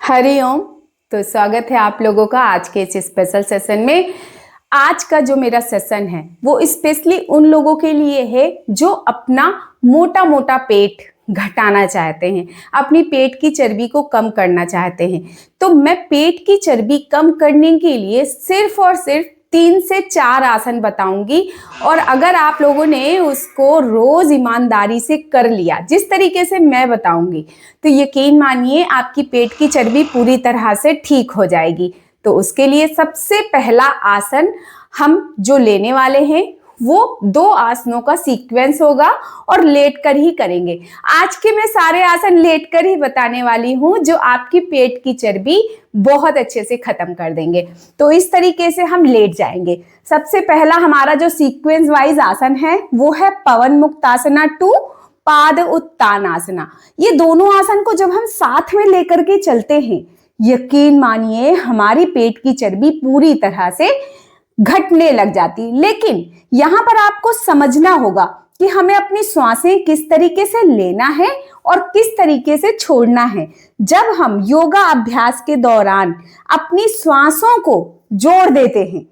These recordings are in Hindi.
हरिओम। तो स्वागत है आप लोगों का आज के इस स्पेशल सेशन में। आज का जो मेरा सेशन है वो स्पेशली उन लोगों के लिए है जो अपना मोटा मोटा पेट घटाना चाहते हैं, अपनी पेट की चर्बी को कम करना चाहते हैं। तो मैं पेट की चर्बी कम करने के लिए सिर्फ और सिर्फ 3 से 4 आसन बताऊंगी, और अगर आप लोगों ने उसको रोज ईमानदारी से कर लिया जिस तरीके से मैं बताऊंगी, तो यकीन मानिए आपकी पेट की चर्बी पूरी तरह से ठीक हो जाएगी। तो उसके लिए सबसे पहला आसन हम जो लेने वाले हैं वो 2 आसनों का सीक्वेंस होगा और लेट कर ही करेंगे। आज के मैं सारे आसन लेट कर ही बताने वाली हूं जो आपकी पेट की चर्बी बहुत अच्छे से खत्म कर देंगे। तो इस तरीके से हम लेट जाएंगे। सबसे पहला हमारा जो सीक्वेंस वाइज आसन है वो है पवन मुक्तासना टू पाद उत्तानासना। ये दोनों आसन को जब हम साथ में लेकर के चलते हैं, यकीन मानिए हमारी पेट की चर्बी पूरी तरह से घटने लग जाती। लेकिन यहां पर आपको समझना होगा कि हमें अपनी श्वासें किस तरीके से लेना है और किस तरीके से छोड़ना है। जब हम योगा अभ्यास के दौरान अपनी श्वासों को जोड़ देते हैं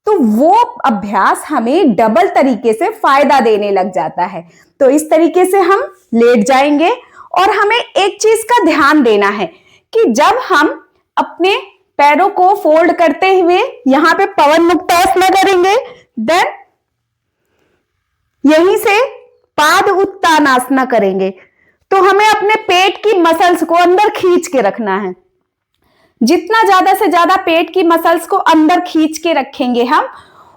तो वो अभ्यास हमें डबल तरीके से फायदा देने लग जाता है। तो इस तरीके से हम लेट जाएंगे और हमें एक चीज का ध्यान देना है कि जब हम अपने पैरों को फोल्ड करते हुए यहां पे पवन मुक्तासना करेंगे, देन यहीं से पाद उत्तानासना करेंगे, तो हमें अपने पेट की मसल्स को अंदर खींच के रखना है। जितना ज्यादा से ज्यादा पेट की मसल्स को अंदर खींच के रखेंगे हम,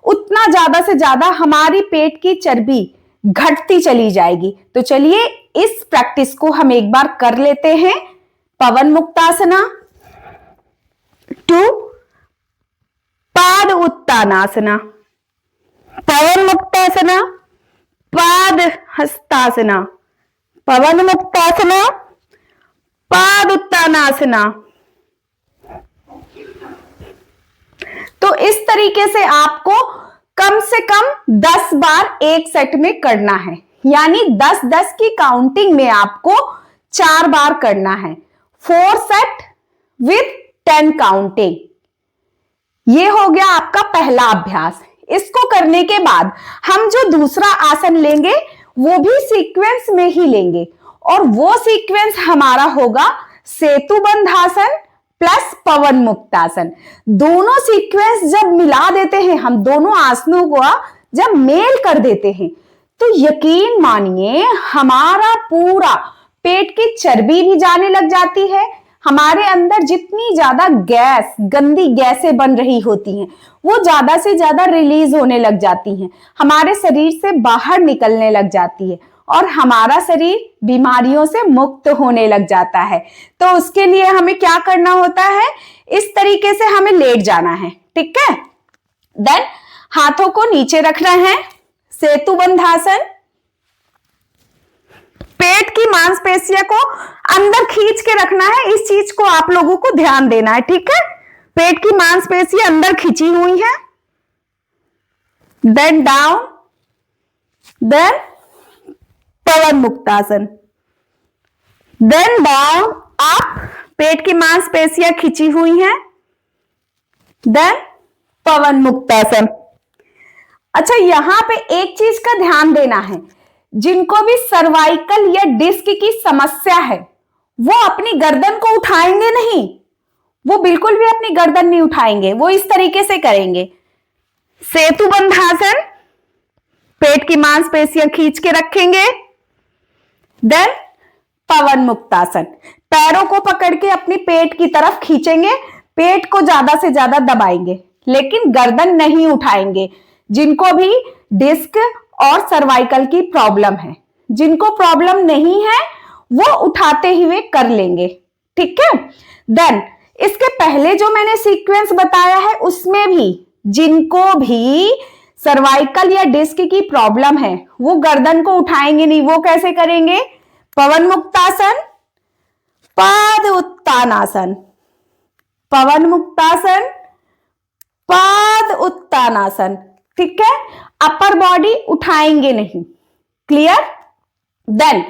उतना ज्यादा से ज्यादा हमारी पेट की चर्बी घटती चली जाएगी। तो चलिए इस प्रैक्टिस को हम एक बार कर लेते हैं। पवन मुक्तासना टू पाद उत्तानासना, पवन मुक्तासना, पाद हस्तासना, पवन मुक्तासना, पाद उत्तानासना। तो इस तरीके से आपको कम से कम 10 बार एक सेट में करना है, यानी 10-10 की काउंटिंग में आपको 4 बार करना है। 4 सेट विद 10 काउंटिंग। ये हो गया आपका पहला अभ्यास। इसको करने के बाद हम जो दूसरा आसन लेंगे वो भी सीक्वेंस में ही लेंगे, और वो सीक्वेंस हमारा होगा सेतुबंधासन प्लस पवन मुक्तासन। दोनों सीक्वेंस जब मिला देते हैं, हम दोनों आसनों को जब मेल कर देते हैं, तो यकीन मानिए हमारा पूरा पेट की चर्बी भी जाने लग जाती है। हमारे अंदर जितनी ज्यादा गैस, गंदी गैसें बन रही होती हैं, वो ज्यादा से ज्यादा रिलीज होने लग जाती हैं, हमारे शरीर से बाहर निकलने लग जाती है, और हमारा शरीर बीमारियों से मुक्त होने लग जाता है। तो उसके लिए हमें क्या करना होता है, इस तरीके से हमें लेट जाना है, ठीक है। देन हाथों को नीचे रखना है, सेतुबंधासन। पेट की मांसपेशियों को अंदर खींच के रखना है, इस चीज को आप लोगों को ध्यान देना है, ठीक है। पेट की मांसपेशियां अंदर खींची हुई है, देन डाउन, देन पवन मुक्तासन, देन डाउन अप। पेट की मांसपेशियां खींची हुई हैं, देन पवन मुक्तासन। अच्छा, यहां पे एक चीज का ध्यान देना है, जिनको भी सर्वाइकल या डिस्क की समस्या है वो अपनी गर्दन को उठाएंगे नहीं, वो बिल्कुल भी अपनी गर्दन नहीं उठाएंगे। वो इस तरीके से करेंगे, सेतुबंधासन, पेट की मांसपेशियां खींच के रखेंगे, देन पवन मुक्तासन। पैरों को पकड़ के अपनी पेट की तरफ खींचेंगे, पेट को ज्यादा से ज्यादा दबाएंगे, लेकिन गर्दन नहीं उठाएंगे। जिनको भी डिस्क और सर्वाइकल की प्रॉब्लम है, जिनको प्रॉब्लम नहीं है वो उठाते हुए कर लेंगे, ठीक है। देन इसके पहले जो मैंने सीक्वेंस बताया है उसमें भी जिनको भी सर्वाइकल या डिस्क की प्रॉब्लम है वो गर्दन को उठाएंगे नहीं। वो कैसे करेंगे, पवन मुक्तासन, पाद उत्तानासन, पवन मुक्तासन, पाद उत्तानासन, ठीक है। अपर बॉडी उठाएंगे नहीं, क्लियर। देन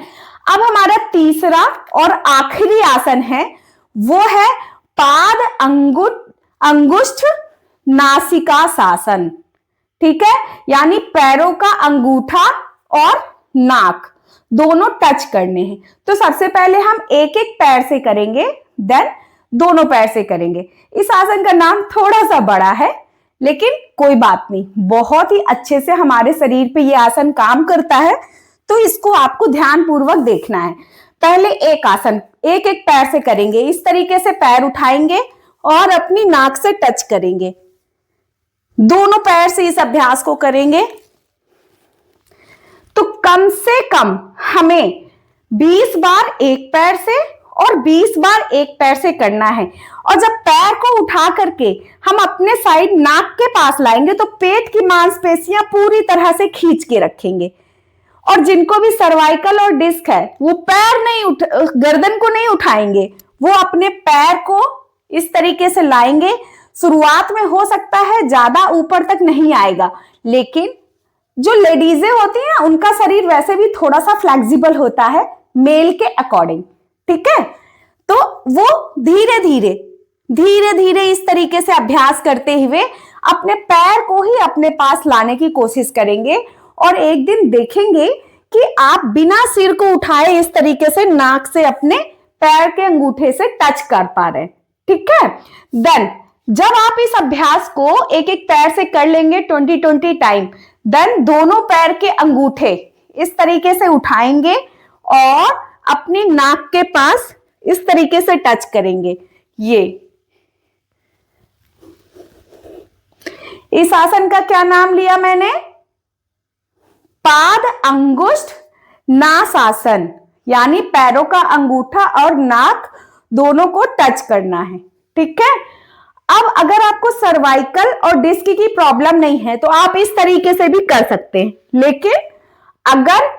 अब हमारा तीसरा और आखिरी आसन है, वो है पाद अंगुष्ठ नासिकासन, ठीक है, यानी पैरों का अंगूठा और नाक दोनों टच करने हैं। तो सबसे पहले हम एक एक पैर से करेंगे, देन दोनों पैर से करेंगे। इस आसन का नाम थोड़ा सा बड़ा है, लेकिन कोई बात नहीं, बहुत ही अच्छे से हमारे शरीर पे ये आसन काम करता है, तो इसको आपको ध्यान पूर्वक देखना है। पहले एक आसन एक एक पैर से करेंगे। इस तरीके से पैर उठाएंगे और अपनी नाक से टच करेंगे। दोनों पैर से इस अभ्यास को करेंगे तो कम से कम हमें 20 बार एक पैर से और 20 बार एक पैर से करना है। और जब पैर को उठा करके हम अपने साइड नाक के पास लाएंगे तो पेट की मांसपेशियां पूरी तरह से खींच के रखेंगे। और जिनको भी सर्वाइकल और डिस्क है वो पैर नहीं गर्दन को नहीं उठाएंगे, वो अपने पैर को इस तरीके से लाएंगे। शुरुआत में हो सकता है ज्यादा ऊपर तक नहीं आएगा, लेकिन जो लेडीजें होती हैं ना उनका शरीर वैसे भी थोड़ा सा फ्लेक्सिबल होता है मेल के अकॉर्डिंग, ठीक है। तो वो धीरे धीरे इस तरीके से अभ्यास करते हुए अपने पैर को ही अपने पास लाने की कोशिश करेंगे और एक दिन देखेंगे कि आप बिना सिर को उठाए इस तरीके से नाक से अपने पैर के अंगूठे से टच कर पा रहे हैं, ठीक है। देन जब आप इस अभ्यास को एक एक पैर से कर लेंगे 20 टाइम, देन दोनों पैर के अंगूठे इस तरीके से उठाएंगे और अपनी नाक के पास इस तरीके से टच करेंगे। ये इस आसन का क्या नाम लिया मैंने? पाद अंगुष्ठ नासासन, यानी पैरों का अंगूठा और नाक दोनों को टच करना है, ठीक है। अब अगर आपको सर्वाइकल और डिस्क की प्रॉब्लम नहीं है तो आप इस तरीके से भी कर सकते हैं, लेकिन अगर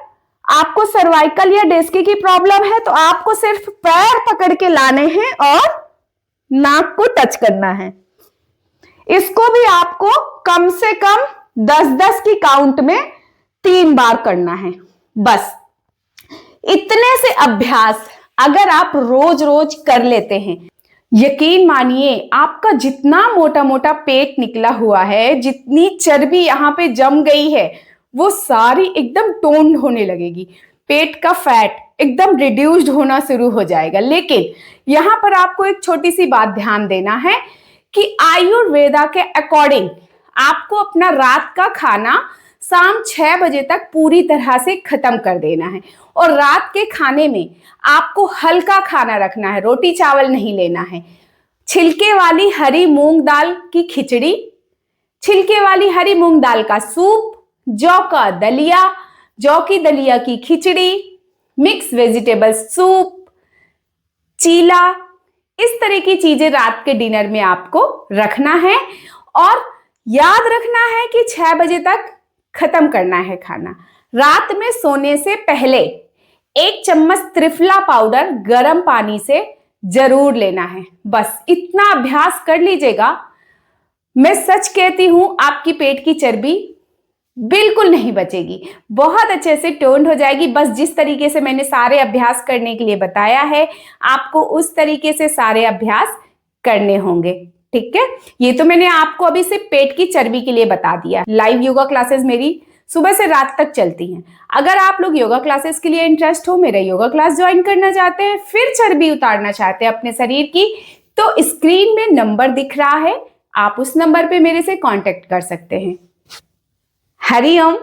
आपको सर्वाइकल या डिस्क की प्रॉब्लम है तो आपको सिर्फ पैर पकड़ के लाने हैं और नाक को टच करना है। इसको भी आपको कम से कम 10-10 की काउंट में 3 बार करना है बस। इतने से अभ्यास अगर आप रोज रोज कर लेते हैं, यकीन मानिए आपका जितना मोटा मोटा पेट निकला हुआ है, जितनी चर्बी यहाँ पे जम गई है, वो सारी एकदम टोन्ड होने लगेगी। पेट का फैट एकदम रिड्यूस्ड होना शुरू हो जाएगा। लेकिन यहाँ पर आपको एक छोटी सी बात ध्यान देना है कि आयुर्वेदा के अकॉर्डिंग आपको अपना रात का खाना शाम 6 बजे तक पूरी तरह से खत्म कर देना है। और रात के खाने में आपको हल्का खाना रखना है, रोटी चावल नहीं लेना है। छिलके वाली हरी मूंग दाल की खिचड़ी, छिलके वाली हरी मूंग दाल का सूप, जौ का दलिया, जौ की दलिया की खिचड़ी, मिक्स वेजिटेबल सूप, चीला, इस तरह की चीजें रात के डिनर में आपको रखना है। और याद रखना है कि 6 बजे तक खत्म करना है खाना। रात में सोने से पहले 1 चम्मच त्रिफला पाउडर गर्म पानी से जरूर लेना है। बस इतना अभ्यास कर लीजिएगा, मैं सच कहती हूं आपकी पेट की चर्बी बिल्कुल नहीं बचेगी, बहुत अच्छे से टोन्ड हो जाएगी। बस जिस तरीके से मैंने सारे अभ्यास करने के लिए बताया है, आपको उस तरीके से सारे अभ्यास करने होंगे, ठीक है। ये तो मैंने आपको अभी सिर्फ पेट की चर्बी के लिए बता दिया। लाइव योगा क्लासेस मेरी सुबह से रात तक चलती हैं। अगर आप लोग योगा क्लासेस के लिए इंटरेस्ट हो, मेरा योगा क्लास ज्वाइन करना चाहते हैं, फिर चर्बी उतारना चाहते हैं अपने शरीर की, तो स्क्रीन में नंबर दिख रहा है, आप उस नंबर पे मेरे से कांटेक्ट कर सकते हैं। हरि ओम।